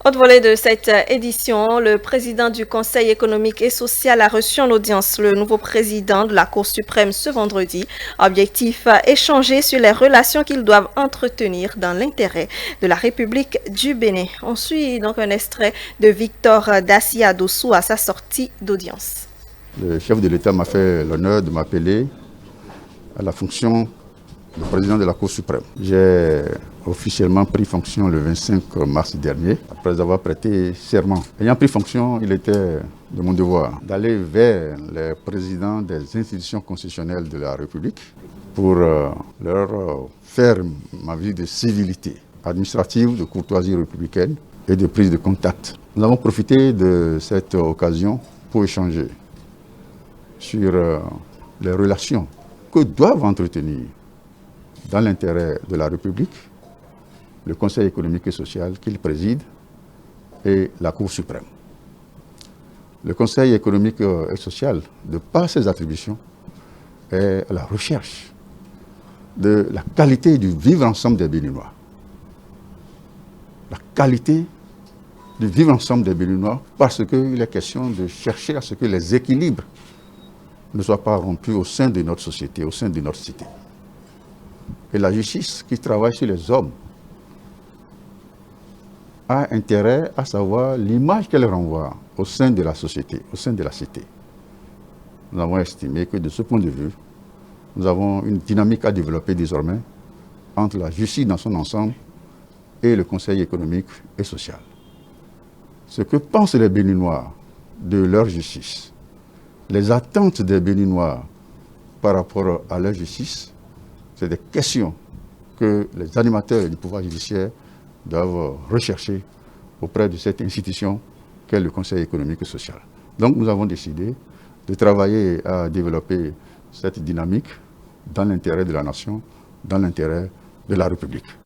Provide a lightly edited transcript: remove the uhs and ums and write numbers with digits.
Autre volet de cette édition, le président du Conseil économique et social a reçu en audience le nouveau président de la Cour suprême ce vendredi. Objectif, échanger sur les relations qu'ils doivent entretenir dans l'intérêt de la République du Bénin. On suit donc un extrait de Victor Dassia Dossou à sa sortie d'audience. Le chef de l'État m'a fait l'honneur de m'appeler à la fonction de président de la Cour suprême. J'ai officiellement pris fonction le 25 mars dernier, après avoir prêté serment. Ayant pris fonction, il était de mon devoir d'aller vers les présidents des institutions constitutionnelles de la République pour leur faire ma vie de civilité administrative, de courtoisie républicaine et de prise de contact. Nous avons profité de cette occasion pour échanger sur les relations que doivent entretenir dans l'intérêt de la République, le Conseil économique et social qu'il préside et la Cour suprême. Le Conseil économique et social, de par ses attributions, est à la recherche de la qualité du vivre ensemble des Béninois. La qualité du vivre ensemble des Béninois parce qu'il est question de chercher à ce que les équilibres ne soient pas rompus au sein de notre société, au sein de notre cité. Et la justice qui travaille sur les hommes a intérêt à savoir l'image qu'elle renvoie au sein de la société, au sein de la cité. Nous avons estimé que de ce point de vue, nous avons une dynamique à développer désormais entre la justice dans son ensemble et le Conseil économique et social. Ce que pensent les Béninois de leur justice, les attentes des Béninois par rapport à leur justice, c'est des questions que les animateurs du pouvoir judiciaire doivent rechercher auprès de cette institution qu'est le Conseil économique et social. Donc nous avons décidé de travailler à développer cette dynamique dans l'intérêt de la nation, dans l'intérêt de la République.